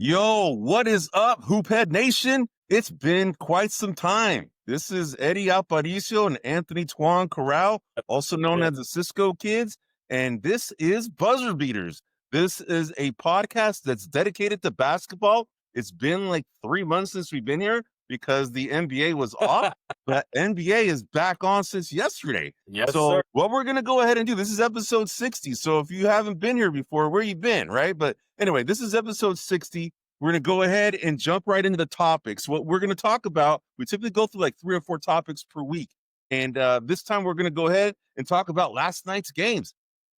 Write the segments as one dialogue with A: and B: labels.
A: Yo, what is up, Hoophead Nation? It's been quite some time. This is Eddie Aparicio and Anthony Tuan Corral, also known as the Cisco Kids, and this is Buzzer Beaters. This is a podcast that's dedicated to basketball. It's been like 3 months since we've been here because the NBA was off, but NBA is back on since yesterday.
B: Yes,
A: so
B: sir.
A: what we're going to go ahead and do, this is episode 60. So if you haven't been here before, where you been, right? But anyway, this is episode 60. We're going to go ahead and jump right into the topics. What we're going to talk about, we typically go through like 3 or 4 topics per week. And this time we're going to go ahead and talk about last night's games.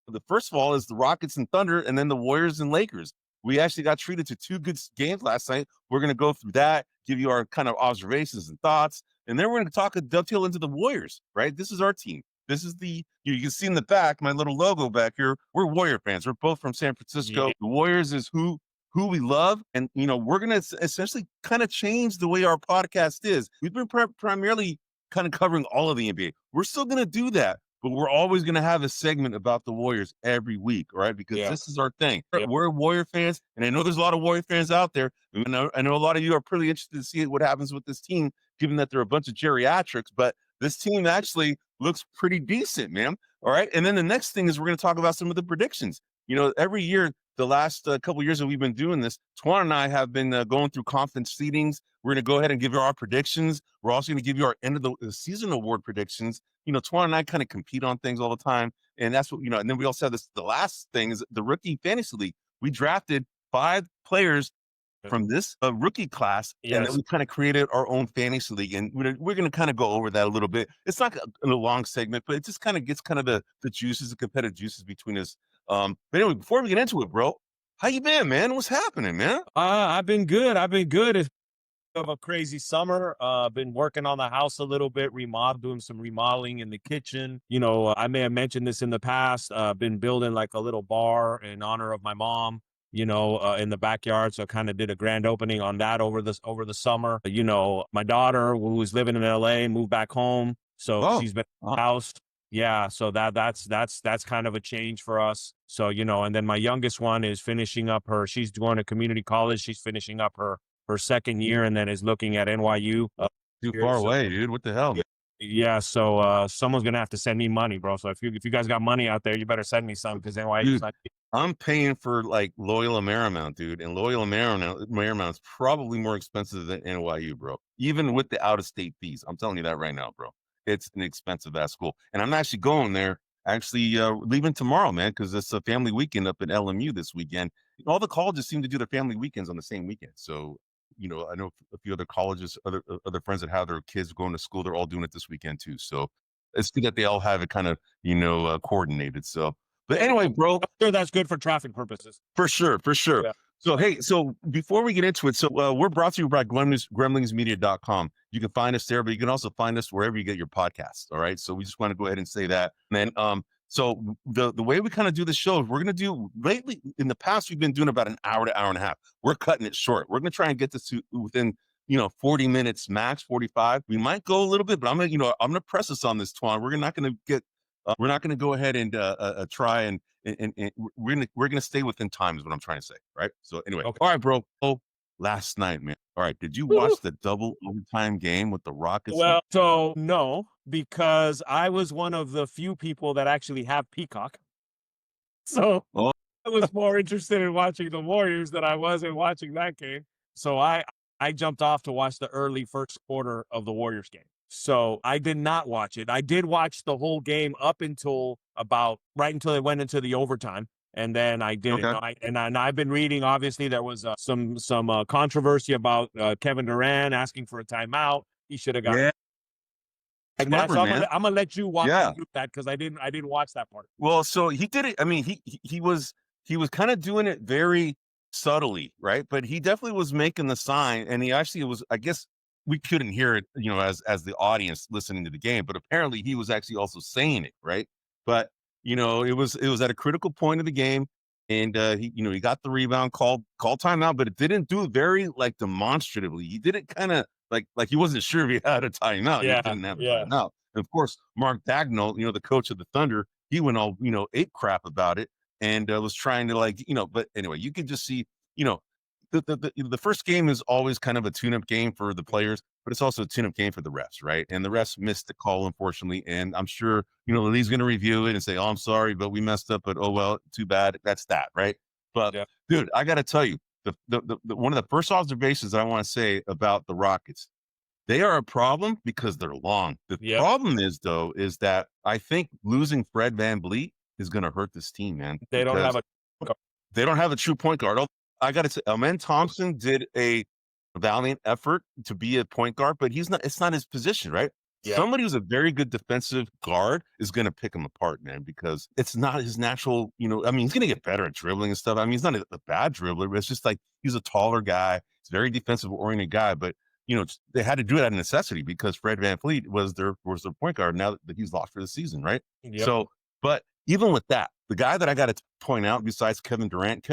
A: The first of all is the Rockets and Thunder, and then the Warriors and Lakers. We actually got treated to 2 good games last night. We're going to go through that, give you our kind of observations and thoughts. And then we're going to talk a dovetail into the Warriors, right? This is our team. This is you can see in the back, my little logo back here. We're Warrior fans. We're both from San Francisco. Yeah. The Warriors is who we love. And, we're going to essentially kind of change the way our podcast is. We've been primarily kind of covering all of the NBA. We're still going to do that, but we're always going to have a segment about the Warriors every week, right? Because this is our thing. Yeah. We're Warrior fans, and I know there's a lot of Warrior fans out there. I know a lot of you are pretty interested to see what happens with this team, given that they're a bunch of geriatrics, but this team actually looks pretty decent, man. All right. And then the next thing is we're going to talk about some of the predictions. Every year, the last couple of years that we've been doing this, Tuan and I have been going through conference seedings. We're going to go ahead and give you our predictions. We're also going to give you our end of the season award predictions. Tuan and I kind of compete on things all the time. And that's what, and then we also have this, the last thing is the rookie fantasy league. We drafted 5 players from this rookie class, and then we kind of created our own fantasy league, and we're going to kind of go over that a little bit. It's not a long segment, but it just kind of gets kind of the juices, the competitive juices between us. But anyway, before we get into it, bro, how you been, man? What's happening, man?
B: I've been good. It's of a crazy summer. Been working on the house a little bit, doing some remodeling in the kitchen. I may have mentioned this in the past. Been building like a little bar in honor of my mom, in the backyard. So I kind of did a grand opening on that over the summer. My daughter, who was living in LA, moved back home. So she's been in the house. Yeah. So that's kind of a change for us. So, and then my youngest one is finishing up she's going to community college. She's finishing up her second year and then is looking at NYU.
A: Too far away, dude. What the hell?
B: Yeah. So someone's going to have to send me money, bro. So if you guys got money out there, you better send me some, because NYU is not.
A: I'm paying for like Loyola Marymount, dude. And Loyola Marymount is probably more expensive than NYU, bro. Even with the out-of-state fees. I'm telling you that right now, bro. It's an expensive ass school. And I'm actually going there, leaving tomorrow, man, because it's a family weekend up at LMU this weekend. All the colleges seem to do their family weekends on the same weekend. So, I know a few other colleges, other friends that have their kids going to school, they're all doing it this weekend too. So it's good that they all have it kind of, coordinated. So, but anyway, bro,
B: I'm sure that's good for traffic purposes.
A: For sure. Yeah. So, hey, before we get into it, we're brought to you by grumblingsmedia.com. You can find us there, but you can also find us wherever you get your podcasts. All right. So we just want to go ahead and say that. And then, so the way we kind of do the show, we're going to do lately, in the past, we've been doing about an hour to hour and a half. We're cutting it short. We're going to try and get this to within, 40 minutes max, 45. We might go a little bit, but I'm going to press us on this, Tuan. We're not going to go ahead and try and we're going to stay within time is what I'm trying to say. Right. So anyway, okay. All right, bro. Last night, man. All right. Did you watch the double overtime game with the Rockets?
B: Well, so no, because I was one of the few people that actually have Peacock. So I was more interested in watching the Warriors than I was in watching that game. So I jumped off to watch the early first quarter of the Warriors game. So I did not watch it. I did watch the whole game up until right until it went into the overtime. And then I did it. And I've been reading, obviously, there was some controversy about Kevin Durant asking for a timeout. He should have got it. I'm gonna let you walk through that, because I didn't watch that part.
A: Well, so he did it. I mean, he was kind of doing it very subtly, right? But he definitely was making the sign, and he actually was, I guess we couldn't hear it, as the audience listening to the game, but apparently he was actually also saying it, right? But it was at a critical point of the game, and he got the rebound, called timeout, but it didn't do it very like demonstratively. He did it kind of like he wasn't sure if he had a timeout.
B: Yeah,
A: he didn't have a timeout. And of course, Mark Dagnall, the coach of the Thunder, he went all ape crap about it, and was trying to but anyway, you could just see the first game is always kind of a tune-up game for the players, but it's also a tune-up game for the refs, right? And the refs missed the call, unfortunately. And I'm sure, the league's going to review it and say, "Oh, I'm sorry, but we messed up, but oh, well, too bad." That's that, right? But dude, I got to tell you, the one of the first observations I want to say about the Rockets, they are a problem because they're long. The problem is, though, is that I think losing Fred VanVleet is going to hurt this team, man.
B: They don't
A: have a true point guard. I got to say, Amen Thompson did a valiant effort to be a point guard, but it's not his position, right? Yeah. Somebody who's a very good defensive guard is going to pick him apart, man, because it's not his natural, he's going to get better at dribbling and stuff. I mean, he's not a bad dribbler, but it's just like he's a taller guy. He's a very defensive oriented guy, but they had to do it out of necessity because Fred VanVleet was their point guard now that he's lost for the season, right? Yep. So, but even with that, the guy that I got to point out besides Kevin Durant,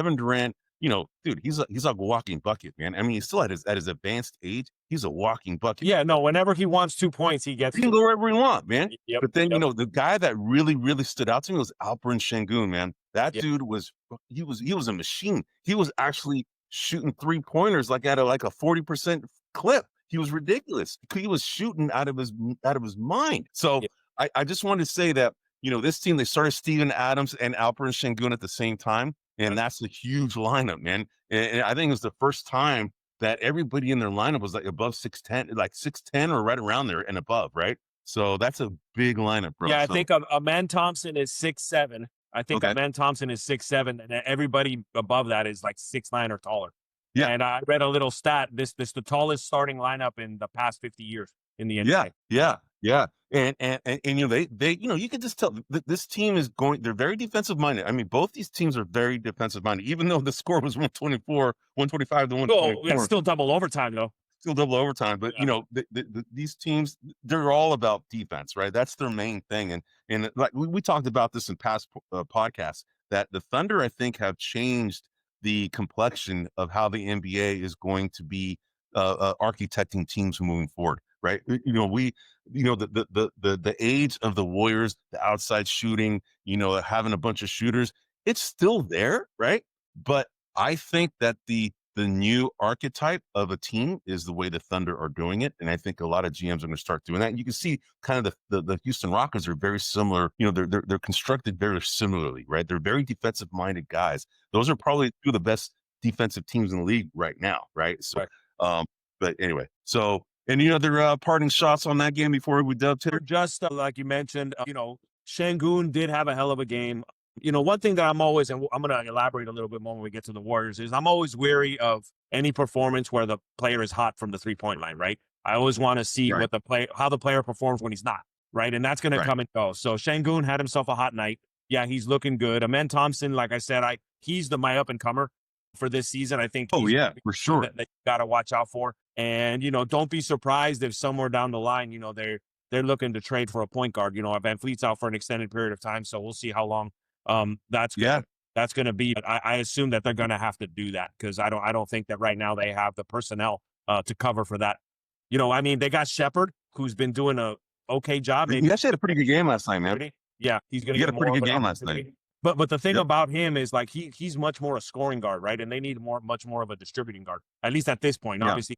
A: dude, he's a walking bucket, man. I mean, he's still at his advanced age. He's a walking bucket.
B: Yeah, no, whenever he wants 2 points, he
A: can go wherever he wants, man. Yep, but then, the guy that really, really stood out to me was Alperen Sengun, man. That dude was a machine. He was actually shooting 3-pointers like at a 40% clip. He was ridiculous. He was shooting out of his mind. So I just wanted to say that, this team, they started Steven Adams and Alperen Sengun at the same time. And that's a huge lineup, man. And I think it was the first time that everybody in their lineup was like above 6'10", like 6'10" or right around there and above, right? So that's a big lineup, bro.
B: Yeah, I think Amen Thompson is 6'7". I think Amen Thompson is 6'7", and everybody above that is like 6'9" or taller. Yeah. And I read a little stat. This the tallest starting lineup in the past 50 years in the NBA.
A: Yeah. And they you can just tell this team is they're very defensive minded. I mean, both these teams are very defensive minded, even though the score was 125 to 124.
B: Oh, it's still double overtime though.
A: Still double overtime, but these teams, they're all about defense, right? That's their main thing. And like we talked about this in past podcasts, that the Thunder, I think, have changed the complexion of how the NBA is going to be architecting teams moving forward, right? The age of the Warriors, the outside shooting, having a bunch of shooters, it's still there, right? But I think that the new archetype of a team is the way the Thunder are doing it. And I think a lot of GMs are going to start doing that. And you can see kind of the Houston Rockets are very similar. They're constructed very similarly, right? They're very defensive minded guys. Those are probably two of the best defensive teams in the league right now, right? So, but anyway, so any other parting shots on that game before we dovetail?
B: Just like you mentioned, Sengun did have a hell of a game. One thing that I'm always, and I'm going to elaborate a little bit more when we get to the Warriors, is I'm always wary of any performance where the player is hot from the 3-point line, right? I always want to see how the player performs when he's not, right? And that's going to come and go. So Sengun had himself a hot night. Yeah, he's looking good. Amen Thompson, like I said, he's my up and comer for this season. I think.
A: Oh yeah, for sure.
B: That you got to watch out for. And don't be surprised if somewhere down the line, they're looking to trade for a point guard. VanVleet's out for an extended period of time, so we'll see how long that's going to be. But I assume that they're going to have to do that because I don't think that right now they have the personnel to cover for that. They got Shepherd, who's been doing a okay job.
A: He actually had a pretty good game last night, man.
B: Yeah, he's going to get a pretty good game last night. But the thing about him is like he's much more a scoring guard, right? And they need much more of a distributing guard, at least at this point. Obviously,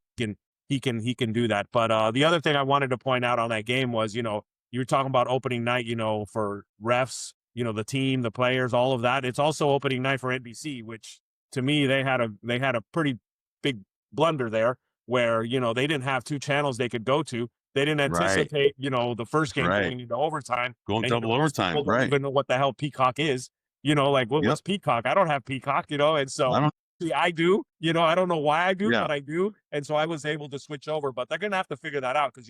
B: he can do that. But the other thing I wanted to point out on that game was, you were talking about opening night, for refs, the team, the players, all of that. It's also opening night for NBC, which to me they had a pretty big blunder there, where they didn't have two channels they could go to. They didn't anticipate, the first game going into overtime.
A: Going double overtime, right?
B: Don't even know what the hell Peacock is. What's Peacock? I don't have Peacock, and so I do. I don't know why I do, but I do. And so I was able to switch over. But they're going to have to figure that out because,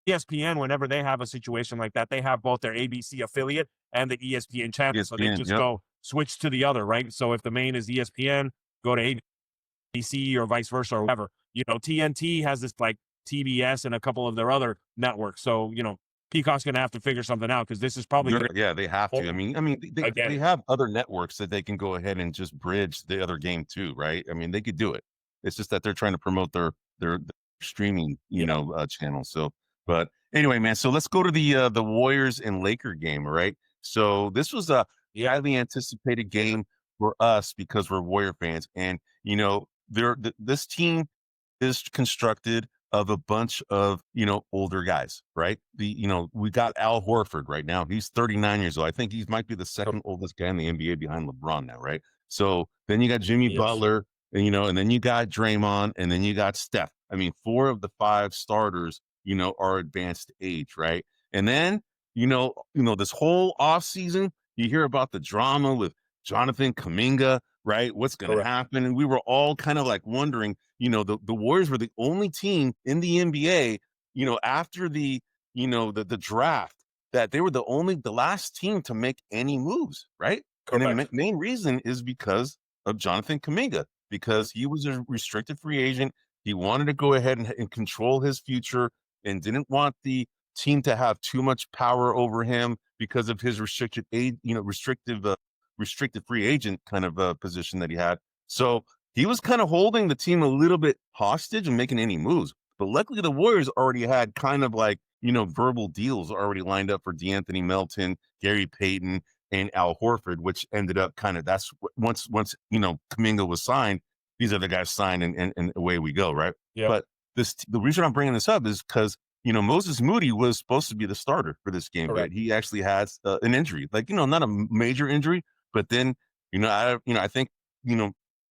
B: ESPN, whenever they have a situation like that, they have both their ABC affiliate and the ESPN channel. So they just go switch to the other, right? So if the main is ESPN, go to ABC or vice versa or whatever. TNT has this like TBS and a couple of their other networks. So, Peacock's going to have to figure something out because this is probably
A: they have to. I mean, they have other networks that they can go ahead and just bridge the other game too, right? I mean, they could do it. It's just that they're trying to promote their streaming, channel. So, but anyway, man. So let's go to the Warriors and Laker game, right? So this was a highly anticipated game for us because we're Warrior fans, and this team is constructed of a bunch of, older guys, right? We got Al Horford right now. He's 39 years old. I think he might be the second oldest guy in the NBA behind LeBron now, right? So then you got Jimmy Butler, and then you got Draymond, and then you got Steph. I mean, 4 of the 5 starters, are advanced age, right? And then, this whole offseason, you hear about the drama with Jonathan Kuminga, right? What's going to happen? And we were all kind of like wondering, the Warriors were the only team in the NBA, after the draft, that they were the last team to make any moves, right?
B: Correct.
A: And the main reason is because of Jonathan Kuminga, because he was a restricted free agent. He wanted to go ahead and control his future and didn't want the team to have too much power over him because of his restricted age, restricted free agent kind of position that he had. So he was kind of holding the team a little bit hostage and making any moves. But luckily, the Warriors already had kind of like, verbal deals already lined up for DeAnthony Melton, Gary Payton, and Al Horford, which ended up that's once Kuminga was signed, these other guys signed, and away we go, right?
B: Yeah.
A: But the reason I'm bringing this up is because Moses Moody was supposed to be the starter for this game, but he actually has an injury, like not a major injury, but then I think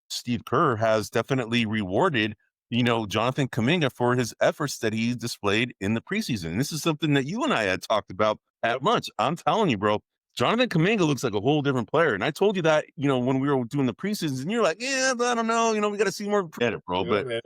A: Steve Kerr has definitely rewarded Jonathan Kuminga for his efforts that he displayed in the preseason. And this is something that you and I had talked about at lunch. I'm telling you, bro, Jonathan Kuminga looks like a whole different player. And I told you that, when we were doing the preseasons, and you're like, yeah, but I don't know, we got to see more credit, bro. But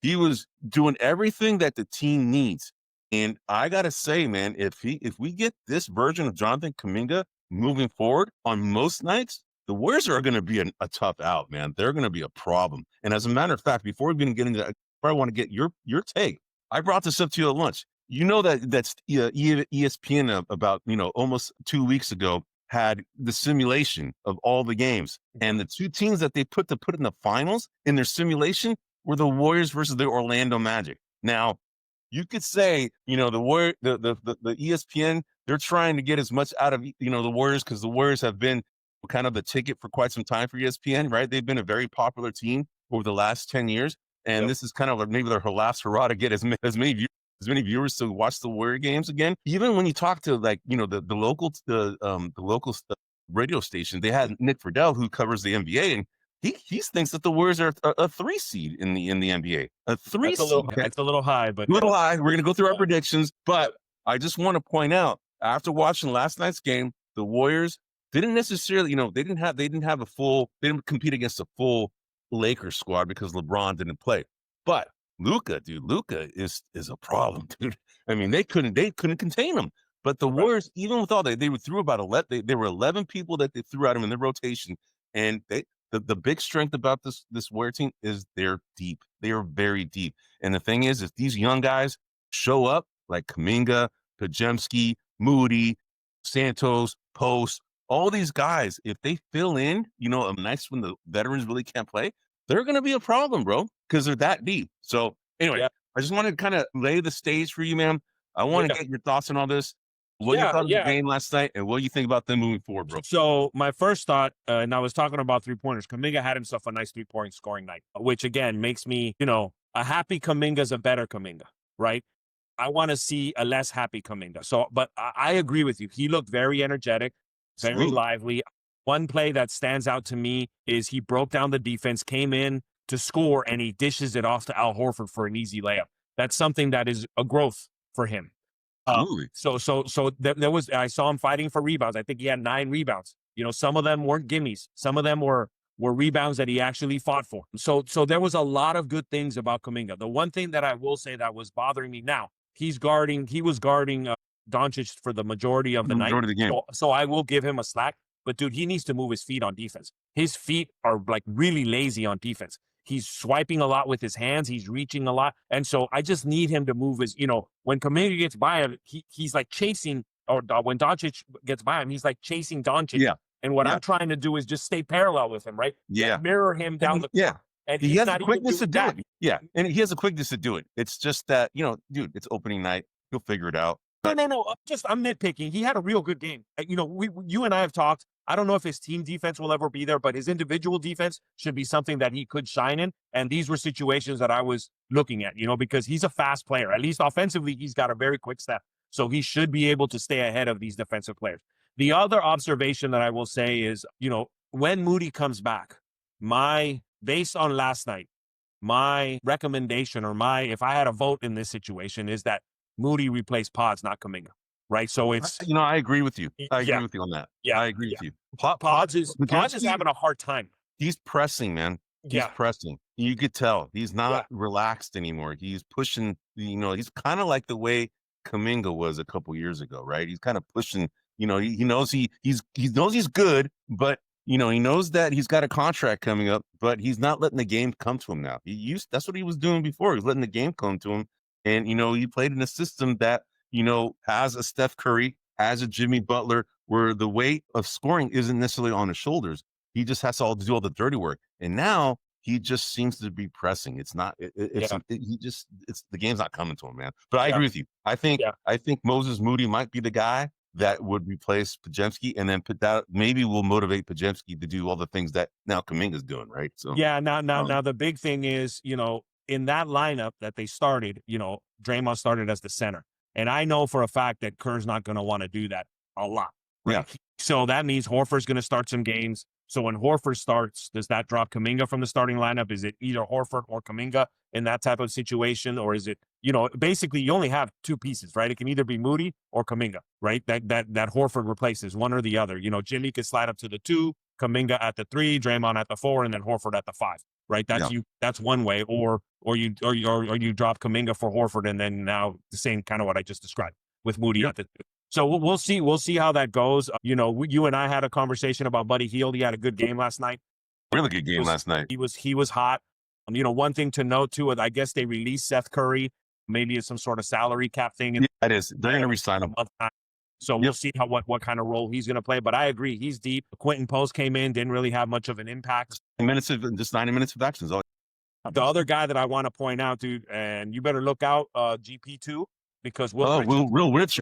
A: he was doing everything that the team needs. And I got to say, man, if we get this version of Jonathan Kuminga moving forward on most nights, the Warriors are going to be a tough out, man. They're going to be a problem. And as a matter of fact, before we even get into that, I want to get your take. I brought this up to you at lunch. You know that's ESPN about almost 2 weeks ago had the simulation of all the games, and the 2 teams that they put in the finals in their simulation were the Warriors versus the Orlando Magic. Now, you could say the ESPN, they're trying to get as much out of the Warriors because the Warriors have been kind of the ticket for quite some time for ESPN, right? They've been a very popular team over the last 10 years. And this is kind of like maybe their last hurrah to get as many viewers to watch the Warrior games again. Even when you talk to the local radio station, they had Nick Friedel, who covers the NBA, and he thinks that the Warriors are a 3 seed in the NBA. A 3 seed.
B: It's a little high, but
A: a little high. We're gonna go through our predictions, but I just want to point out, after watching last night's game, the Warriors didn't necessarily, they didn't compete against a full Lakers squad because LeBron didn't play. But Luka is a problem, dude. I mean, they couldn't contain him. But the Warriors, even with all that, they threw about 11. There were 11 people that they threw at him in the rotation, and the big strength about this Warrior team is they're deep. They are very deep. And the thing is, if these young guys show up like Kuminga, Pajemski, Moody, Santos, Post, all these guys, if they fill in, a nights when the veterans really can't play, they're going to be a problem, bro, because they're that deep. So anyway, I just wanted to kind of lay the stage for you, man. I want to get your thoughts on all this. What you thought of the game last night, and what do you think about them moving forward, bro?
B: So my first thought, and I was talking about 3-pointers, Kuminga had himself a nice 3-point scoring night, which again makes me, a happy Kuminga's a better Kuminga, right? I want to see a less happy Kuminga. So, but I agree with you. He looked very energetic, very lively. One play that stands out to me is he broke down the defense, came in to score, and he dishes it off to Al Horford for an easy layup. That's something that is a growth for him. So there was, I saw him fighting for rebounds. I think he had 9 rebounds. Some of them weren't gimmies. Some of them were rebounds that he actually fought for. So there was a lot of good things about Kuminga. The one thing that I will say that was bothering me now, he was guarding Doncic for the majority of the night.
A: Of the game.
B: So I will give him a slack. But dude, he needs to move his feet on defense. His feet are like really lazy on defense. He's swiping a lot with his hands. He's reaching a lot. And so I just need him to move his, when Kuminga gets by him, he's like chasing, or when Doncic gets by him, he's like chasing Doncic.
A: Yeah.
B: And what I'm trying to do is just stay parallel with him, right?
A: Yeah.
B: Mirror him down the court. And
A: he has the quickness to do it. Yeah. And he has the quickness to do it. It's just that, dude, it's opening night. He'll figure it out.
B: No. I'm nitpicking. He had a real good game. You know, you and I have talked. I don't know if his team defense will ever be there, but his individual defense should be something that he could shine in. And these were situations that I was looking at, you know, because he's a fast player. At least offensively, he's got a very quick step. So he should be able to stay ahead of these defensive players. The other observation that I will say is, you know, when Moody comes back, based on last night, my recommendation or if I had a vote in this situation is that Moody replaced Podz, not Kuminga. Right. So it's,
A: You know, I agree with you. I agree
B: yeah,
A: with you on that.
B: yeah,
A: I agree
B: yeah.
A: with you.
B: Podz is having a hard time.
A: He's pressing, man. He's
B: Yeah.
A: pressing. You could tell he's not
B: Yeah.
A: relaxed anymore. He's pushing, you know, he's kind of like the way Kuminga was a couple years ago, right? He's kind of pushing, you know, he knows he knows he's good, but you know, he knows that he's got a contract coming up, but he's not letting the game come to him now. That's what he was doing before. He was letting the game come to him. And you know, he played in a system that, you know, has a Steph Curry, has a Jimmy Butler, where the weight of scoring isn't necessarily on his shoulders. He just has to do all the dirty work. And now he just seems to be pressing. It's not, it's the game's not coming to him, man. But I agree with you. I think Moses Moody might be the guy that would replace Podziemski, and then that maybe will motivate Podziemski to do all the things that now Kuminga's doing, right? So
B: now the big thing is, you know, in that lineup that they started, you know, Draymond started as the center. And I know for a fact that Kerr's not going to want to do that a lot. Right?
A: Yeah.
B: So that means Horford's going to start some games. So when Horford starts, does that drop Kuminga from the starting lineup? Is it either Horford or Kuminga in that type of situation? Or is it, you know, basically you only have two pieces, right? It can either be Moody or Kuminga, right? That Horford replaces one or the other. You know, Jimmy could slide up to the 2, Kuminga at the 3, Draymond at the 4, and then Horford at the 5. Right. That's one way. Or you drop Kuminga for Horford, and then now the same kind of what I just described with Moody at the 2. So we'll see. We'll see how that goes. You know, you and I had a conversation about Buddy Hield. He had a good game last night.
A: Really good game last night.
B: He was hot. You know, one thing to note too, I guess they released Seth Curry. Maybe it's some sort of salary cap thing.
A: Yeah, it is. They're going to resign him.
B: So we'll see what kind of role he's going to play. But I agree, he's deep. Quentin Post came in, didn't really have much of an impact.
A: Just 90 minutes of action.
B: The other guy that I want to point out, dude, and you better look out, GP2, because
A: Will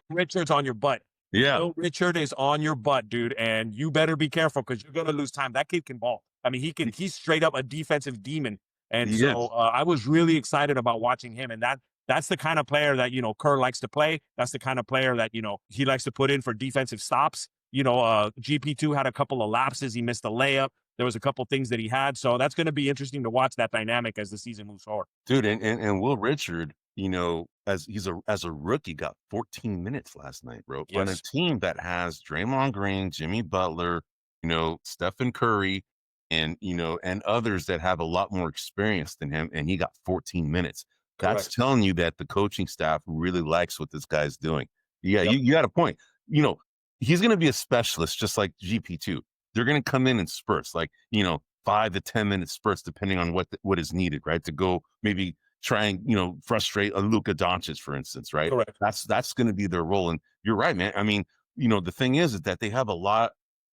B: Richard's on your butt.
A: Yeah.
B: Will Richard is on your butt, dude, and you better be careful because you're going to lose time. That kid can ball. I mean, he's straight up a defensive demon. And I was really excited about watching him. And that's the kind of player that, you know, Kerr likes to play. That's the kind of player that, you know, he likes to put in for defensive stops. You know, GP2 had a couple of lapses. He missed a layup. There was a couple things that he had. So that's going to be interesting to watch that dynamic as the season moves forward.
A: Dude, and Will Richard, you know, as a rookie, got 14 minutes last night, bro.
B: Yes.
A: On a team that has Draymond Green, Jimmy Butler, you know, Stephen Curry, and, you know, and others that have a lot more experience than him, and he got 14 minutes. That's
B: Correct.
A: telling you that the coaching staff really likes what this guy's doing. Yeah, you got a point. You know, he's going to be a specialist just like GP2. They're going to come in spurts, like, you know, 5 to 10 minute spurts, depending on what is needed, right? To go maybe try and, you know, frustrate a Luka Doncic, for instance, right?
B: Correct.
A: That's going to be their role. And you're right, man. I mean, you know, the thing is that they have a lot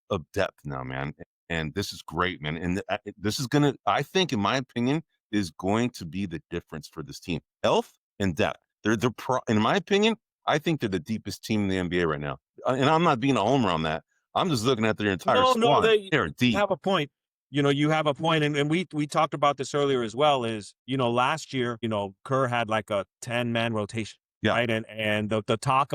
A: of depth now, man. And this is great, man. And this is going to, I think, in my opinion, is going to be the difference for this team. Health and depth. In my opinion, I think they're the deepest team in the NBA right now. And I'm not being a homer on that. I'm just looking at their entire squad. They're deep.
B: You have a point. You know, you have a point. And we talked about this earlier as well, is, you know, last year, you know, Kerr had like a 10-man rotation. Yeah. Right. And the talk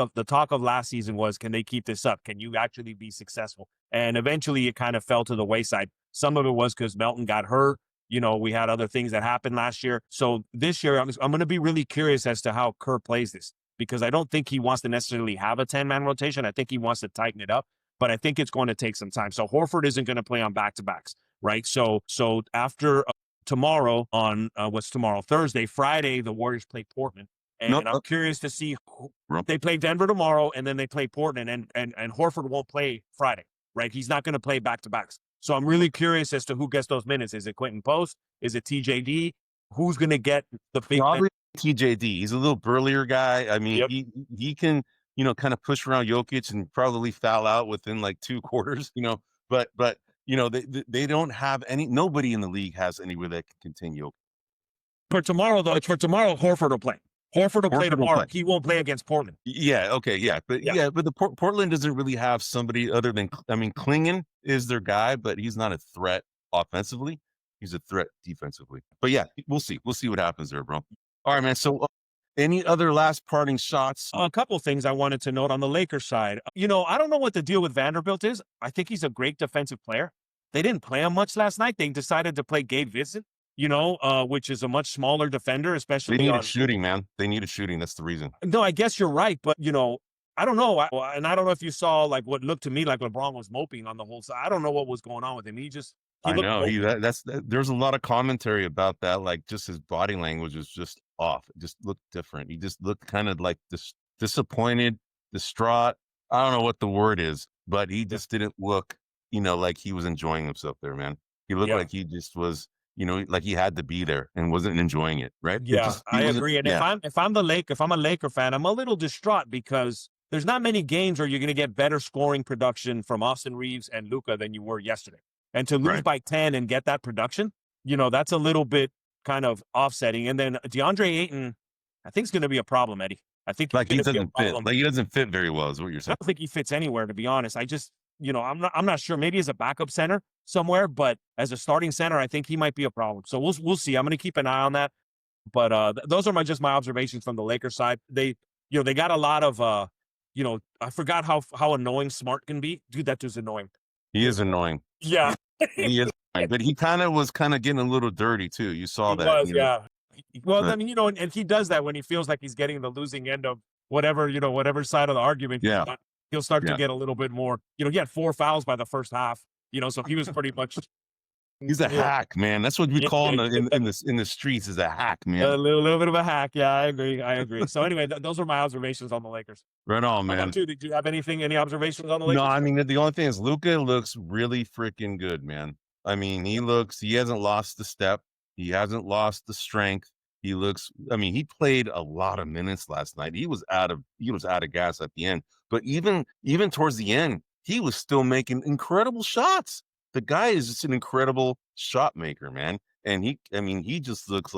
B: of last season was, can they keep this up? Can you actually be successful? And eventually it kind of fell to the wayside. Some of it was because Melton got hurt. You know, we had other things that happened last year. So this year, I'm going to be really curious as to how Kerr plays this, because I don't think he wants to necessarily have a 10-man rotation. I think he wants to tighten it up, but I think it's going to take some time. So Horford isn't going to play on back-to-backs, right? So after tomorrow on what's tomorrow? Thursday, Friday, the Warriors play Portland. And I'm curious to see they play Denver tomorrow, and then they play Portland, and Horford won't play Friday, right? He's not going to play back-to-backs. So I'm really curious as to who gets those minutes. Is it Quentin Post? Is it TJD? Who's going to get the big
A: Probably TJD. He's a little burlier guy. I mean, he can, you know, kind of push around Jokic and probably foul out within like 2 quarters, you know, but you know, they don't have nobody in the league has anywhere that can continue.
B: For tomorrow, though, Horford will play. Horford will play
A: Horford will
B: tomorrow.
A: play.
B: He won't play against Portland.
A: Yeah, okay, yeah. But the Portland doesn't really have somebody other than, I mean, Klingon is their guy, but he's not a threat offensively. He's a threat defensively. But yeah, we'll see. We'll see what happens there, bro. All right, man. So any other last parting shots?
B: A couple of things I wanted to note on the Lakers side. I don't know what the deal with Vanderbilt is. I think he's a great defensive player. They didn't play him much last night. They decided to play Gabe Vincent, which is a much smaller defender, especially.
A: They needed shooting, man. They needed shooting. That's the reason.
B: No, I guess you're right. But, I don't know. And I don't know if you saw like what looked to me like LeBron was moping on the whole side. I don't know what was going on with him.
A: I know there's a lot of commentary about that. Like just his body language was just off. It just looked different. He just looked kind of like disappointed, distraught. I don't know what the word is, but he just didn't look, like he was enjoying himself there, man. He looked like he just was, like he had to be there and wasn't enjoying it, right?
B: Yeah, I agree. And if I'm a Laker fan, I'm a little distraught because there's not many games where you're going to get better scoring production from Austin Reeves and Luka than you were yesterday. And to lose by 10 and get that production, that's a little bit kind of offsetting. And then DeAndre Ayton, I think is going to be a problem, Eddie. I think
A: he doesn't fit. Like he doesn't fit very well, is what you're saying.
B: I don't think he fits anywhere, to be honest. I just, I'm not sure. Maybe as a backup center somewhere, but as a starting center, I think he might be a problem. So we'll see. I'm going to keep an eye on that. But those are just my observations from the Lakers side. They got a lot of I forgot how annoying Smart can be. Dude, that dude's annoying.
A: He is annoying.
B: Yeah.
A: He is, but he was getting a little dirty too. You saw that.
B: Yeah. Well, I mean, and he does that when he feels like he's getting the losing end of whatever side of the argument.
A: Yeah.
B: He'll start to get a little bit more, he had 4 fouls by the first half, so he was pretty much.
A: He's a hack, man. That's what we call him in the streets, is a hack, man.
B: A little bit of a hack. Yeah, I agree. So anyway, those are my observations on the Lakers.
A: Right on, man.
B: Did you have any observations on the Lakers?
A: No, I mean, the only thing is Luka looks really freaking good, man. I mean, he hasn't lost the step. He hasn't lost the strength. He played a lot of minutes last night. He was out of gas at the end. But even towards the end, he was still making incredible shots. The guy is just an incredible shot maker, man. And he just looks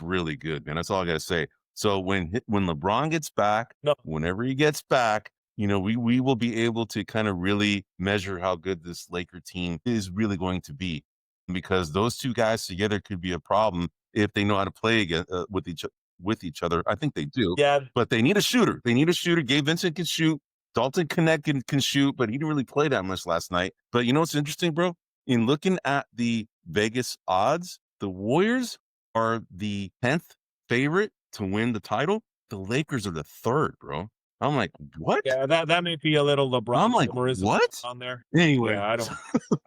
A: really good, man. That's all I gotta say. So when LeBron gets back, whenever he gets back, we will be able to kind of really measure how good this Laker team is really going to be, because those two guys together could be a problem if they know how to play with each other. I think they do.
B: Yeah.
A: But they need a shooter. Gabe Vincent can shoot. Dalton Connect can shoot, but he didn't really play that much last night. But what's interesting, bro? In looking at the Vegas odds, the Warriors are the 10th favorite to win the title. The Lakers are the 3rd, bro. I'm like, what?
B: Yeah, that may be a little LeBron.
A: I'm like, what?
B: On there?
A: Anyway,
B: yeah,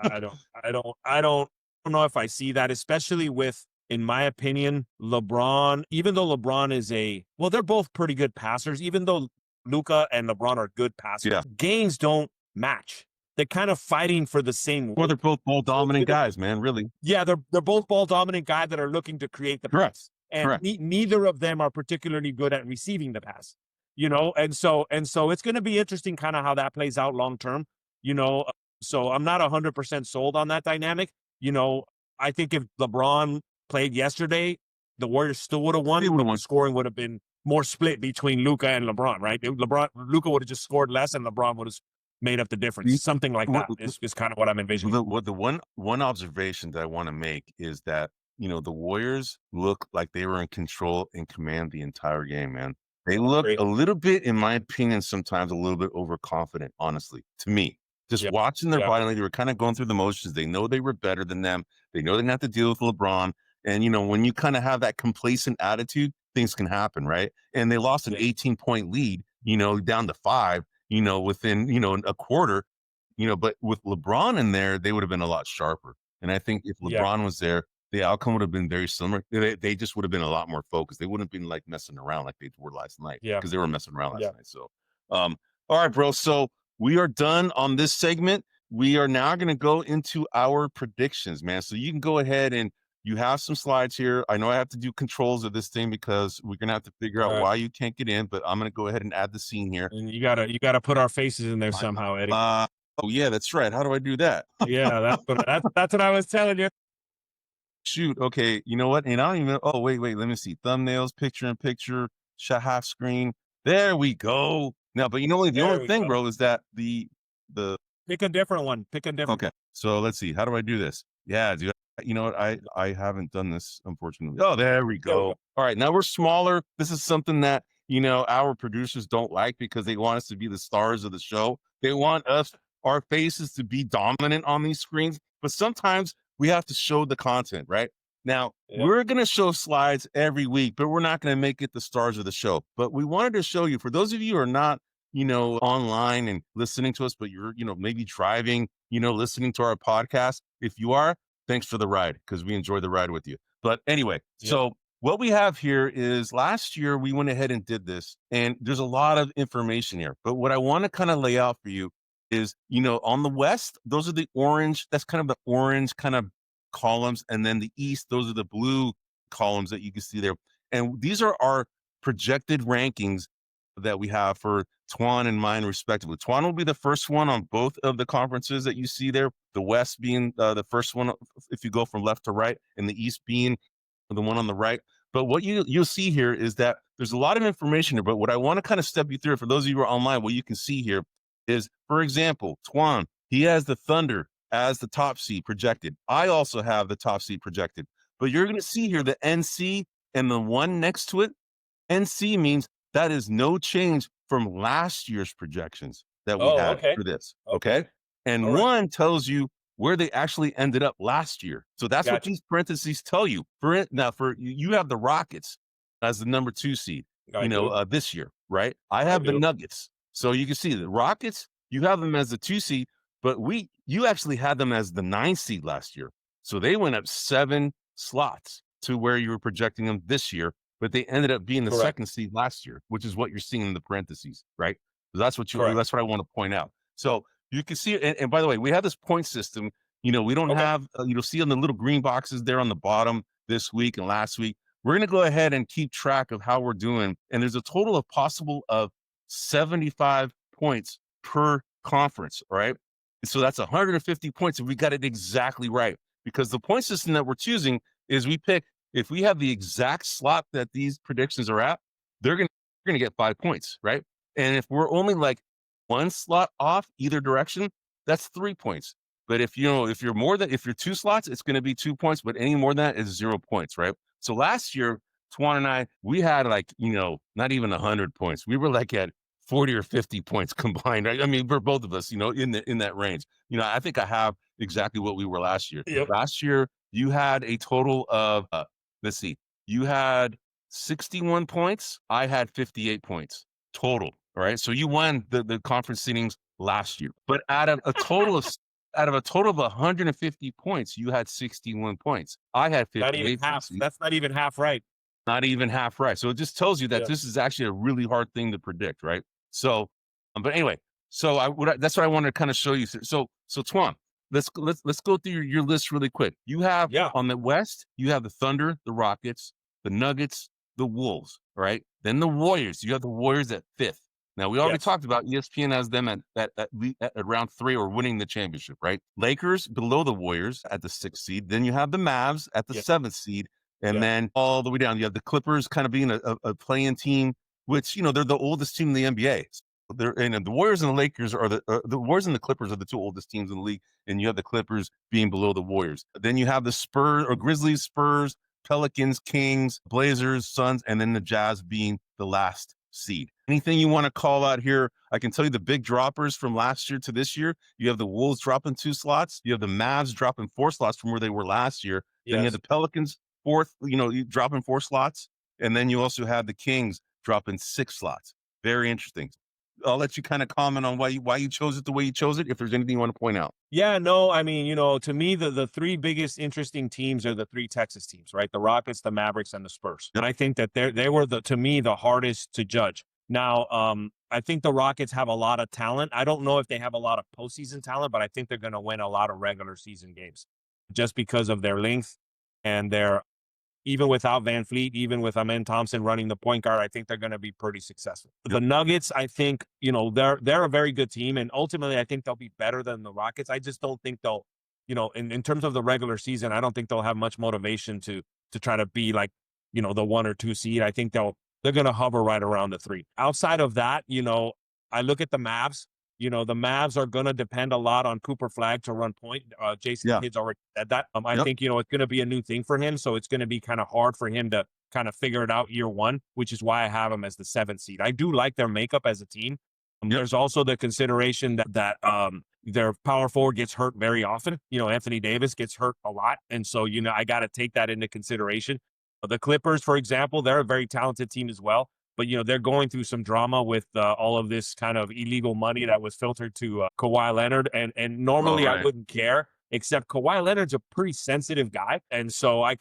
B: I don't know if I see that, especially with, in my opinion, LeBron. Even though LeBron is they're both pretty good passers. Even though Luka and LeBron are good passers, games don't match. They're kind of fighting for the same.
A: Well, they're both ball dominant guys, man. Really.
B: Yeah, they're both ball dominant guys that are looking to create the pass. And neither of them are particularly good at receiving the pass. And so it's going to be interesting kind of how that plays out long term. So I'm not 100% sold on that dynamic. I think if LeBron played yesterday, the Warriors still would have won. The scoring would have been more split between Luka and LeBron, right? Luka would have just scored less, and LeBron would have made up the difference. Something like that is kind of what I'm envisioning.
A: The one observation that I want to make is that the Warriors look like they were in control and command the entire game, man. They look a little bit, in my opinion, sometimes a little bit overconfident, honestly, to me. Just watching their body, they were kind of going through the motions. They know they were better than them. They know they didn't have to deal with LeBron. And, when you kind of have that complacent attitude, things can happen, right? And they lost an 18-point lead, down to 5, within, a quarter, but with LeBron in there, they would have been a lot sharper. And I think if LeBron was there, the outcome would have been very similar. They just would have been a lot more focused. They wouldn't have been like messing around like they were last night. Because they were messing around last night. So, all right, bro. So we are done on this segment. We are now going to go into our predictions, man. So you can go ahead and you have some slides here. I know I have to do controls of this thing because we're going to have to figure out why you can't get in, but I'm going to go ahead and add the scene here.
B: And you gotta put our faces in there somehow, Eddie.
A: Oh yeah, that's right. How do I do that?
B: Yeah, that's what I was telling you.
A: shoot, okay, you know what? And I don't even, oh, wait, let me see. Thumbnails, picture in picture, shot half screen. There we go. Now, but you know, the
B: There
A: only
B: we
A: thing,
B: go.
A: bro, is that the,
B: Pick a different one. Pick a different.
A: okay. So let's see. How do I do this? Yeah, dude. You know what? I haven't done this, unfortunately. Oh, there we
B: There we
A: go.
B: go.
A: All right. Now we're smaller. This is something that, you know, our producers don't like because they want us to be the stars of the show. They want us, our faces to be dominant on these screens. But sometimes we have to show the content, right? Now,
B: Yep.
A: we're going to show slides every week, but we're not going to make it the stars of the show. But we wanted to show you, for those of you who are not, you know, online and listening to us, but you're, you know, maybe driving, you know, listening to our podcast. If you are, thanks for the ride, because we enjoy the ride with you. But anyway,
B: Yep.
A: so what we have here is last year we went ahead and did this, and there's a lot of information here. But what I want to kind of lay out for you is, you know, on the west, those are the orange, that's kind of the orange kind of columns. And then the east, those are the blue columns that you can see there. And these are our projected rankings that we have for Twan and mine respectively. Twan will be the first one on both of the conferences that you see there, the West being the first one if you go from left to right, and the East being the one on the right. But what you'll see here is that there's a lot of information here, but what I want to kind of step you through, for those of you who are online, what you can see here is, for example, Twan, he has the Thunder as the top seed projected. I also have the top seed projected, but you're going to see here the NC and the one next to it. NC means that is no change from last year's projections that we had for this. Okay. And one tells you where they actually ended up last year. So that's what these parentheses tell you. For it now, for you have the Rockets as the number 2 seed, this year, right? I have the Nuggets. So you can see the Rockets, you have them as the 2 seed, but you actually had them as the 9 seed last year. So they went up 7 slots to where you were projecting them this year, but they ended up being the second seed last year, which is what you're seeing in the parentheses, right? So that's what that's what I want to point out. So you can see, and by the way, we have this point system. You know, we don't have, you'll see on the little green boxes there on the bottom this week and last week. We're going to go ahead and keep track of how we're doing. And there's a total of possible of 75 points per conference, right? So that's 150 points if we got it exactly right. Because the point system that we're choosing is we pick, if we have the exact slot that these predictions are at, they're going to get 5 points, right? And if we're only like 1 slot off either direction, that's 3 points. But if you're 2 slots, it's going to be 2 points, but any more than that is 0 points, right? So last year, Twan and I, we had like, not even 100 points. We were like at 40 or 50 points combined, right? I mean, for both of us, in that range. I think I have exactly what we were last year.
B: Yep.
A: Last year, you had a total of, let's see, you had 61 points. I had 58 points total. All right. So you won the conference seedings last year, but out of a total of 150 points, you had 61 points. I had 58
B: not even half. That's not even half right.
A: Not even half right. So it just tells you that this is actually a really hard thing to predict, right? So, but anyway, so that's what I wanted to kind of show you. So Twan, let's go through your list really quick. You have on the West, you have the Thunder, the Rockets, the Nuggets, the Wolves, right? Then the Warriors. You have the Warriors at 5th. Now we already talked about ESPN has them at round 3 or winning the championship, right? Lakers below the Warriors at the 6th seed. Then you have the Mavs at the 7th seed. And then all the way down, you have the Clippers kind of being a play-in team, which, they're the oldest team in the NBA. So the Warriors and the Lakers are the Warriors and the Clippers are the 2 oldest teams in the league. And you have the Clippers being below the Warriors. Then you have the Grizzlies, Spurs, Pelicans, Kings, Blazers, Suns, and then the Jazz being the last seed. Anything you want to call out here? I can tell you the big droppers from last year to this year. You have the Wolves dropping 2 slots. You have the Mavs dropping 4 slots from where they were last year. Then you have the Pelicans 4th, you dropping 4 slots. And then you also have the Kings dropping 6 slots. Very interesting. I'll let you kind of comment on why you chose it the way you chose it, if there's anything you want to point out.
B: Yeah, no, I mean, to me, the 3 biggest interesting teams are the 3 Texas teams, right? The Rockets, the Mavericks, and the Spurs. And I think that they were to me, the hardest to judge. Now, I think the Rockets have a lot of talent. I don't know if they have a lot of postseason talent, but I think they're going to win a lot of regular season games just because of their length and even without Van Fleet, even with Amen Thompson running the point guard, I think they're going to be pretty successful. Yep. The Nuggets, I think, they're a very good team, and ultimately, I think they'll be better than the Rockets. I just don't think they'll in terms of the regular season, I don't think they'll have much motivation to try to be like, the 1 or 2 seed. I think they're going to hover right around the 3. Outside of that, I look at the Mavs. The Mavs are going to depend a lot on Cooper Flag to run point. Jason Kidd's already said that. I think, it's going to be a new thing for him. So it's going to be kind of hard for him to kind of figure it out year one, which is why I have him as the 7th seed. I do like their makeup as a team. There's also the consideration that their power forward gets hurt very often. Anthony Davis gets hurt a lot. And so, I got to take that into consideration. The Clippers, for example, they're a very talented team as well. But, they're going through some drama with all of this kind of illegal money that was filtered to Kawhi Leonard. And normally I wouldn't care, except Kawhi Leonard's a pretty sensitive guy. And so I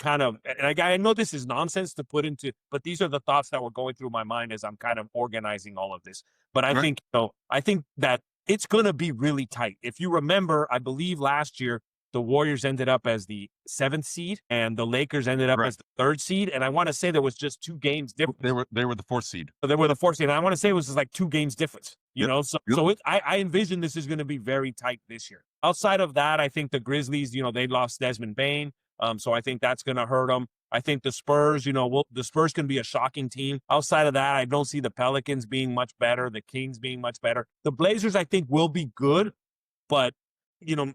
B: know this is nonsense to put into, but these are the thoughts that were going through my mind as I'm kind of organizing all of this. But I think that it's going to be really tight. If you remember, I believe last year, the Warriors ended up as the 7th seed and the Lakers ended up as the 3rd seed. And I want to say there was just 2 games difference.
A: They were the 4th seed.
B: So they were the 4th seed. And I want to say it was just like 2 games difference, So I envision this is going to be very tight this year. Outside of that, I think the Grizzlies, they lost Desmond Bane. So I think that's going to hurt them. I think the Spurs, the Spurs can be a shocking team. Outside of that, I don't see the Pelicans being much better, the Kings being much better. The Blazers, I think, will be good, but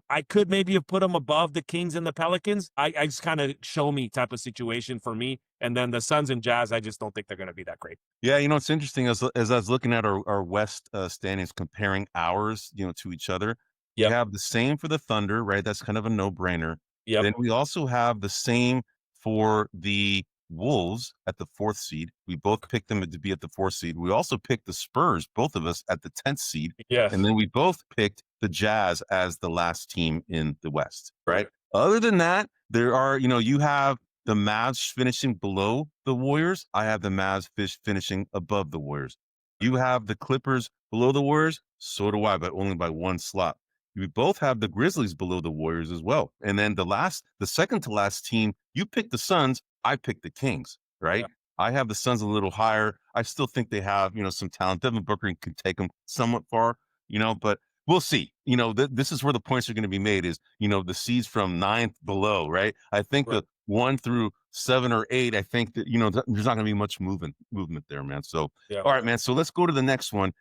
B: I could maybe have put them above the Kings and the Pelicans. I just kind of show me type of situation for me. And then the Suns and Jazz, I just don't think they're going to be that great.
A: Yeah, it's interesting as I was looking at our West standings, comparing ours, to each other. We have the same for the Thunder, right? That's kind of a no-brainer. Then we also have the same for the Wolves at the 4th seed. We both picked them to be at the 4th seed. We also picked the Spurs, both of us, at the 10th seed.
B: Yes.
A: And then we both picked the Jazz as the last team in the West, right? Other than that, there are, you have the Mavs finishing below the Warriors. I have the Mavs finishing above the Warriors. You have the Clippers below the Warriors. So do I, but only by 1 slot. We both have the Grizzlies below the Warriors as well. And then the second to last team, you picked the Suns. I picked the Kings, right? Yeah. I have the Suns a little higher. I still think they have, some talent. Devin Booker can take them somewhat far, but we'll see. This is where the points are going to be made is, the seeds from 9th below, right? I think the 1 through 7 or 8, I think that, there's not going to be much movement there, man. So, all right, man. So let's go to the next one.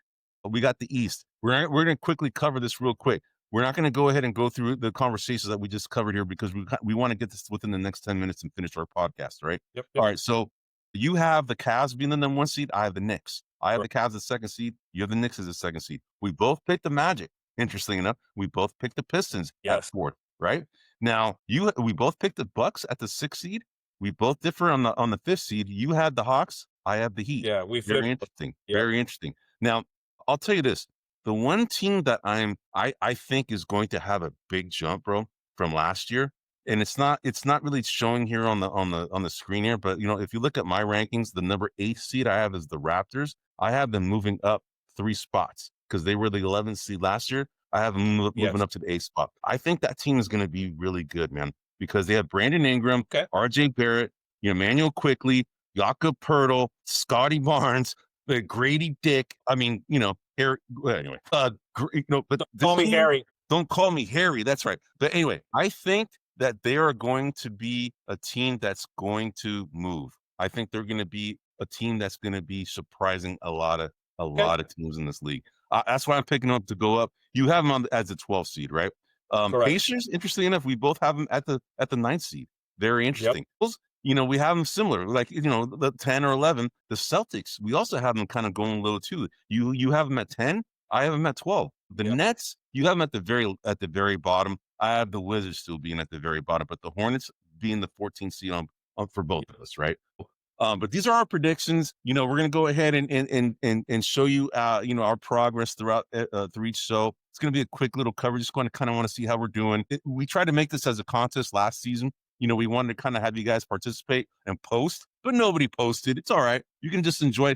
A: We got the East. We're going to quickly cover this real quick. We're not going to go ahead and go through the conversations that we just covered here because we want to get this within the next 10 minutes and finish our podcast, right?
B: Yep.
A: All right. So you have the Cavs being the number 1 seed. I have the Knicks. I have the Cavs as the 2nd seed. You have the Knicks as the 2nd seed. We both picked the Magic. Interesting enough, we both picked the Pistons at 4th, right? Now we both picked the Bucks at the 6th seed. We both differ on the 5th seed. You had the Hawks. I have the Heat.
B: Yeah,
A: very interesting. Yeah. Very interesting. Now I'll tell you this. The one team that I think is going to have a big jump, bro, from last year, and it's not really showing here on the screen here, but if you look at my rankings, the number 8 seed I have is the Raptors. I have them moving up 3 spots because they were the 11th seed last year. I have them moving up to the 8th spot. I think that team is going to be really good, man, because they have Brandon Ingram, RJ Barrett, Emmanuel Quickly, Jakob Poeltl, Scotty Barnes, Grady Dick. I mean, Harry, anyway, but
B: call me Harry.
A: Don't call me Harry. That's right. But anyway, I think that they are going to be a team that's going to move. I think they're going to be a team that's going to be surprising a lot of teams in this league. That's why I'm picking them up to go up. You have them as the 12th seed, right? Pacers, interestingly enough, we both have them at the 9th seed. Very interesting. Yep. We have them similar, like, the 10 or 11. The Celtics, we also have them kind of going low too. You have them at 10. I have them at 12. The Nets, you have them at the very bottom. I have the Wizards still being at the very bottom, but the Hornets being the 14th seed on for both of us, right? But these are our predictions. We're going to go ahead and show you, our progress throughout through each show. It's going to be a quick little cover. Just going to kind of want to see how we're doing. We tried to make this as a contest last season. We wanted to kind of have you guys participate and post, but nobody posted. It's all right. You can just enjoy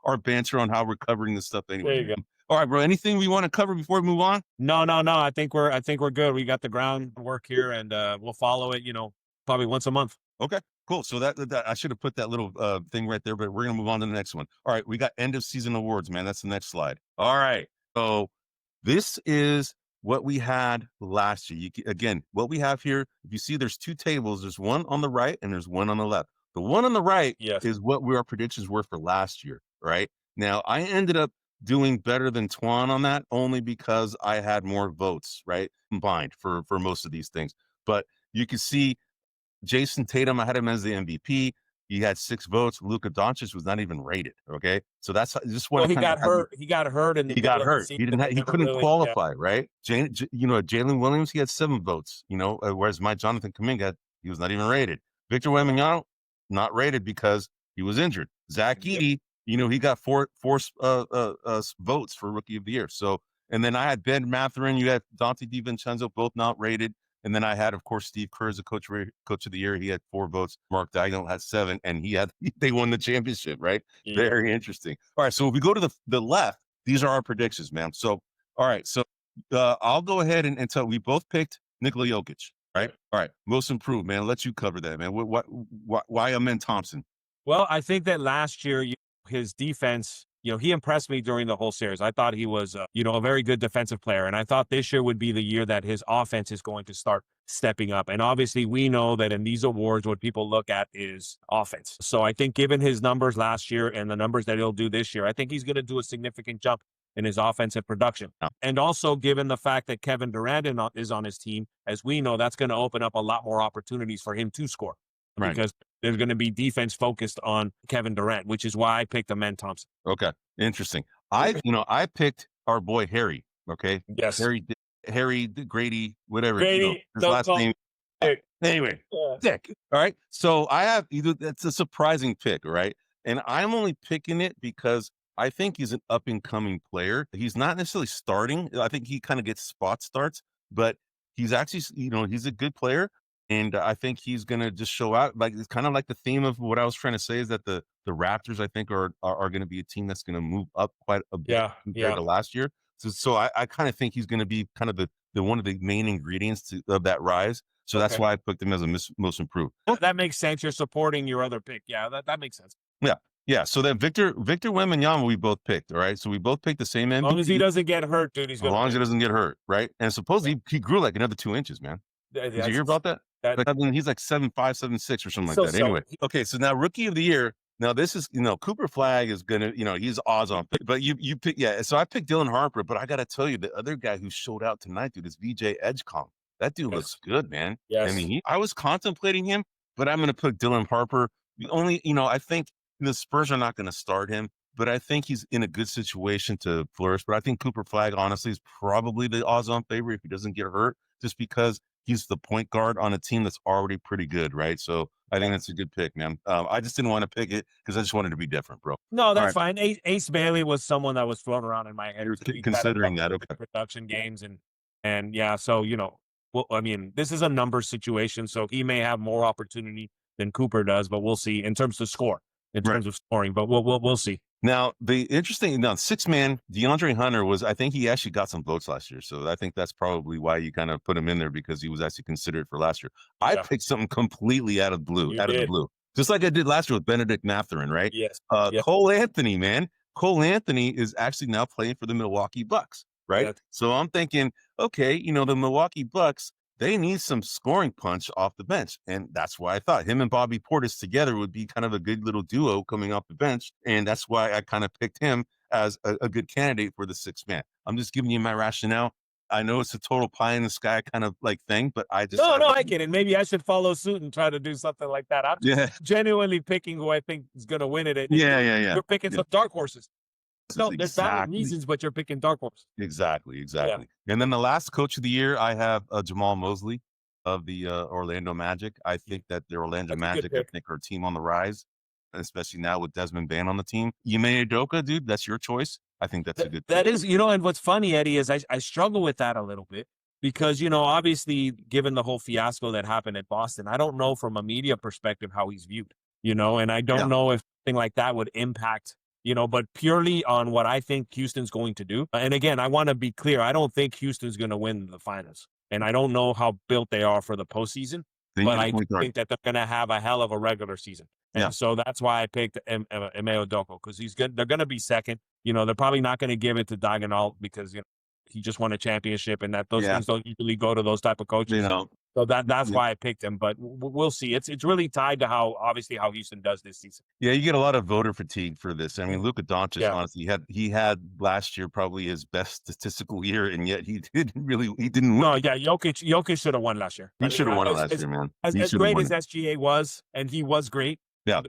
A: our banter on how we're covering this stuff anyway.
B: There you go.
A: All right, bro. Anything we want to cover before we move on?
B: No. I think we're good. We got the groundwork here, and we'll follow it. Probably once a month.
A: Okay, cool. So that I should have put that little thing right there, but we're gonna move on to the next one. All right, we got end of season awards, man. That's the next slide. All right. So this is what we had last year. Again, what we have here, if you see there's two tables, there's one on the right and there's one on the left. The one on the right is what our predictions were for last year, right? Now, I ended up doing better than Twan on that only because I had more votes, right? Combined for most of these things. But you can see Jason Tatum, I had him as the MVP. He had 6 votes. Luka Doncic was not even rated. Okay, so that's just what
B: he got hurt. He got hurt in the middle of the season.
A: He didn't. He couldn't qualify. Right? Jalen Williams, he had 7 votes. Whereas my Jonathan Kuminga, he was not even rated. Victor Wembanyama, not rated because he was injured. Zach Edey, he got four votes for Rookie of the Year. So, and then I had Ben Mathurin, you had Dante DiVincenzo, both not rated. And then I had, of course, Steve Kerr as a coach of the year. He had 4 votes. Mark Daigneault had 7, and they won the championship, right? Yeah. Very interesting. All right, so if we go to the left, these are our predictions, man. So, all right, so I'll go ahead and tell. We both picked Nikola Jokic, right? All right, most improved, man. I'll let you cover that, man. Why Amen Thompson?
B: Well, I think that last year his defense, he impressed me during the whole series. I thought he was, a very good defensive player. And I thought this year would be the year that his offense is going to start stepping up. And obviously we know that in these awards, what people look at is offense. So I think given his numbers last year and the numbers that he'll do this year, I think he's going to do a significant jump in his offensive production. Oh. And also given the fact that Kevin Durant is on his team, as we know, that's going to open up a lot more opportunities for him to score. Right. Because there's going to be defense focused on Kevin Durant, which is why I picked Amen Thompson.
A: Okay, interesting. I picked our boy Harry. Okay,
B: yes,
A: Harry Grady, whatever.
B: Grady,
A: his last name. Anyway, Dick. All right. So I have that's a surprising pick, right? And I'm only picking it because I think he's an up and coming player. He's not necessarily starting. I think he kind of gets spot starts, but he's actually, he's a good player. And I think he's going to just show out. Like, it's kind of like the theme of what I was trying to say is that the Raptors, I think, are going to be a team that's going to move up quite a bit compared to last year. So I kind of think he's going to be kind of the one of the main ingredients of that rise. So that's why I picked him as a most improved.
B: That makes sense. You're supporting your other pick. Yeah, that makes sense.
A: Yeah. So then Victor Wembanyama, we both picked. All right. So we both picked the same MVP.
B: As long as he doesn't get hurt, dude.
A: As long as he doesn't get hurt, right? And supposedly he grew like another 2 inches, man. Did you hear about that? He's like 7'5", 7'6", or something like that. Anyway, okay. So now Rookie of the Year. Now this is, Cooper Flagg is gonna, he's odds on. But you pick, So I picked Dylan Harper, but I gotta tell you, the other guy who showed out tonight, dude, is VJ Edgecombe. That dude looks good, man.
B: Yes.
A: I mean, I was contemplating him, but I'm gonna put Dylan Harper. The only, I think the Spurs are not gonna start him, but I think he's in a good situation to flourish. But I think Cooper Flagg, honestly, is probably the odds-on favorite if he doesn't get hurt, just because he's the point guard on a team that's already pretty good, right? So I think that's a good pick, man. I just didn't want to pick it because I just wanted to be different, bro.
B: No, that's fine. Ace Bailey was someone that was thrown around in my head.
A: Considering that, okay.
B: Production games and yeah, so well, I mean, this is a numbers situation, so he may have more opportunity than Cooper does, but we'll see in terms of score, in terms of scoring. But we'll see.
A: Now, the interesting, 6-man, DeAndre Hunter I think he actually got some votes last year. So I think that's probably why you kind of put him in there, because he was actually considered for last year. I picked something completely out of the blue, just like I did last year with Benedict Mathurin, right?
B: Yes.
A: Cole Anthony, man. Cole Anthony is actually now playing for the Milwaukee Bucks, right? Yes. So I'm thinking, okay, the Milwaukee Bucks, they need some scoring punch off the bench. And that's why I thought him and Bobby Portis together would be kind of a good little duo coming off the bench. And that's why I kind of picked him as a good candidate for the 6-man. I'm just giving you my rationale. I know it's a total pie in the sky kind of like thing, but I just...
B: No, I get it. Maybe I should follow suit and try to do something like that. I'm just genuinely picking who I think is going to win it.
A: Yeah.
B: You're picking some dark horses. No, there's valid reasons, but you're picking dark horse.
A: Exactly. Yeah. And then the last coach of the year, I have Jamal Mosley of the Orlando Magic. I think that the Orlando Magic, I think, are a team on the rise, especially now with Desmond Bane on the team. Ime Udoka, dude, that's your choice. I think that's a good
B: That is, and what's funny, Eddie, is I struggle with that a little bit because, obviously, given the whole fiasco that happened at Boston, I don't know from a media perspective how he's viewed, and I don't know if something like that would impact but purely on what I think Houston's going to do. And again, I want to be clear. I don't think Houston's going to win the finals. And I don't know how built they are for the postseason, but I think that they're going to have a hell of a regular season. And so that's why I picked Ime Udoka, because he's good. They're going to be second. They're probably not going to give it to Daigneault because, he just won a championship, and that those
A: Yeah.
B: things don't usually go to those type of coaches.
A: You know,
B: So that's
A: yeah.
B: why I picked him. But we'll see. It's really tied to how Houston does this season.
A: Yeah, you get a lot of voter fatigue for this. I mean, Luka Doncic,
B: Yeah.
A: honestly, he had last year probably his best statistical year, and yet he didn't win.
B: No, yeah, Jokic should have won last year.
A: He should have won it last year, man.
B: As great as SGA was, and he was great.
A: Yeah,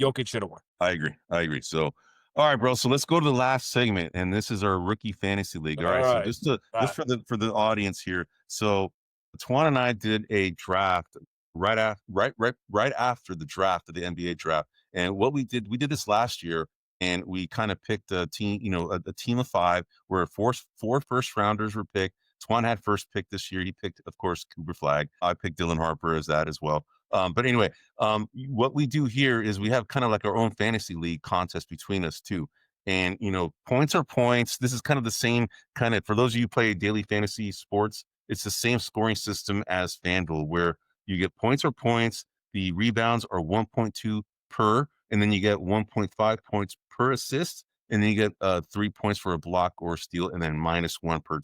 B: Jokic should have won.
A: I agree. So, all right, bro. So let's go to the last segment, and this is our rookie fantasy league. All right. So just for the audience here. So Twan and I did a draft right after the draft of the NBA draft. And what we did this last year, and we kind of picked a team, a team of 5 where four first rounders were picked. Twan had first pick this year. He picked, of course, Cooper Flag. I picked Dylan Harper as that as well. But anyway, what we do here is we have kind of like our own fantasy league contest between us too. And, points are points. This is kind of the same kind of, for those of you who play daily fantasy sports, it's the same scoring system as FanDuel, where you get points are points. The rebounds are 1.2 per, and then you get 1.5 points per assist, and then you get 3 points for a block or a steal, and then -1 per.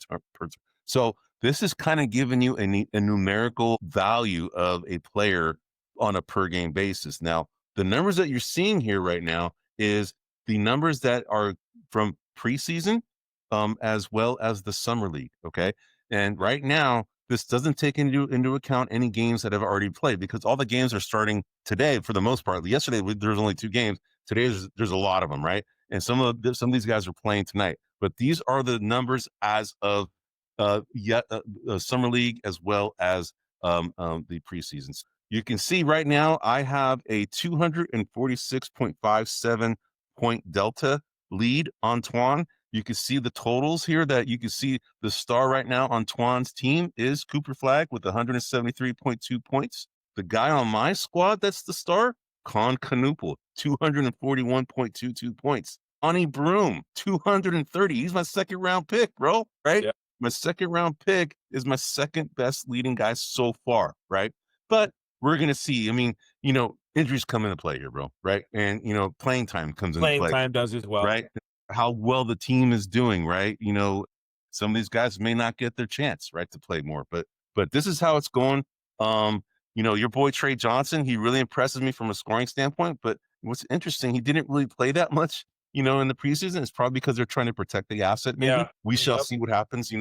A: So this is kind of giving you a numerical value of a player on a per game basis. Now, the numbers that you're seeing here right now is the numbers that are from preseason, as well as the summer league. Okay, and right now, this doesn't take into account any games that have already played, because all the games are starting today for the most part. Yesterday there was only 2 games. Today there's a lot of them, right? And some of these guys are playing tonight. But these are the numbers as of summer league as well as the preseasons. You can see right now I have a 246.57 point delta lead on Twan. You can see the totals here, that you can see the star right now on Twan's team is Cooper Flag with 173.2 points. The guy on my squad that's the star, Con Canoopel, 241.22 points. Ani Broom, 230. He's my second round pick, bro. Right? Yeah. My second round pick is my second best leading guy so far, right? But we're going to see. I mean, injuries come into play here, bro, right? And, playing time comes into play.
B: Playing time does as well.
A: Right? How well the team is doing, right? Some of these guys may not get their chance, right, to play more. But this is how it's going. Your boy Trey Johnson, he really impresses me from a scoring standpoint. But what's interesting, he didn't really play that much, in the preseason. It's probably because they're trying to protect the asset. Maybe we shall see what happens.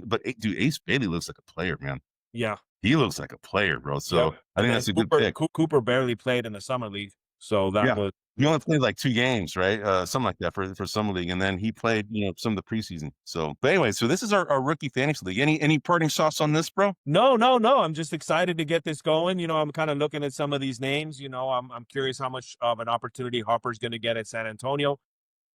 A: But dude, Ace Bailey looks like a player, man.
B: Yeah,
A: he looks like a player, bro. So I think that's a good pick.
B: Cooper barely played in the summer league, so that was.
A: He only played like 2 games, right? Something like that for summer league, and then he played, some of the preseason. So, but anyway, so this is our rookie fantasy league. Any parting shots on this, bro?
B: No. I'm just excited to get this going. I'm kind of looking at some of these names. I'm curious how much of an opportunity Harper's going to get at San Antonio.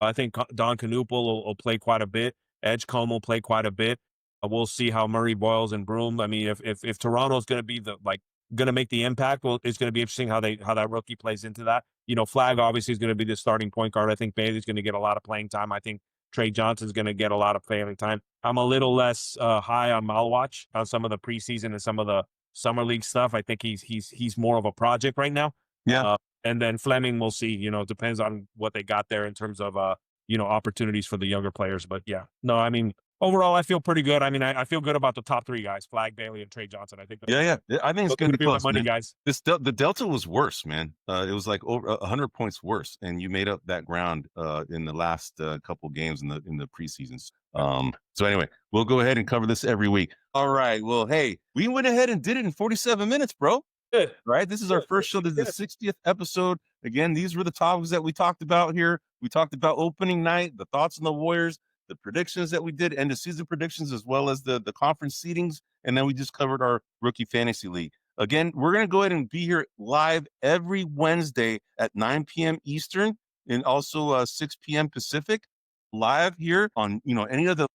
B: I think Don Canoopel will play quite a bit. Edgecombe will play quite a bit. We'll see how Murray, Boyles, and Broom. I mean, if Toronto's going to be going to make the impact, well, it's going to be interesting how that rookie plays into that. Flag obviously is going to be the starting point guard. I think Bailey's going to get a lot of playing time. I think Trey Johnson's going to get a lot of playing time. I'm a little less high on Malwatch on some of the preseason and some of the summer league stuff. I think he's more of a project right now.
A: Yeah.
B: And then Fleming, we'll see. Depends on what they got there in terms of opportunities for the younger players. But yeah, no, I mean, overall, I feel pretty good. I mean, I feel good about the top 3 guys: Flag, Bailey, and Trey Johnson. I think.
A: Yeah. I think it's going to be close,
B: money, guys.
A: The Delta was worse, man. It was like over 100 points worse, and you made up that ground in the last couple games in the preseasons. So anyway, we'll go ahead and cover this every week. All right. Well, hey, we went ahead and did it in 47 minutes, bro.
B: Good.
A: Right. This is our first show. This is the 60th episode. Again, these were the topics that we talked about here. We talked about opening night, the thoughts on the Warriors, the predictions that we did, end of season predictions, as well as the conference seedings. And then we just covered our rookie fantasy league. Again, we're going to go ahead and be here live every Wednesday at 9 p.m. Eastern, and also 6 p.m. Pacific, live here on, any of the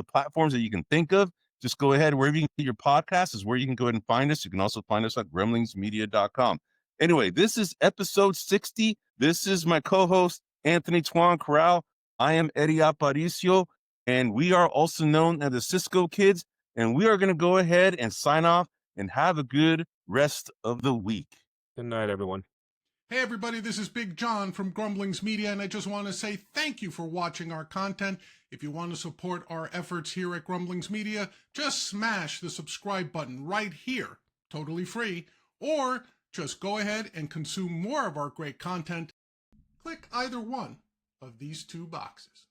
A: platforms that you can think of. Just go ahead, wherever you can get your podcast is where you can go ahead and find us. You can also find us at grumblingsmedia.com. Anyway, this is episode 60. This is my co-host, Anthony Twan Corral. I am Eddie Aparicio, and we are also known as the Cisco Kids. And we are going to go ahead and sign off and have a good rest of the week.
B: Good night, everyone.
C: Hey everybody, this is Big John from Grumblings Media, and I just want to say thank you for watching our content. If you want to support our efforts here at Grumblings Media, just smash the subscribe button right here, totally free, or just go ahead and consume more of our great content. Click either one of these two boxes.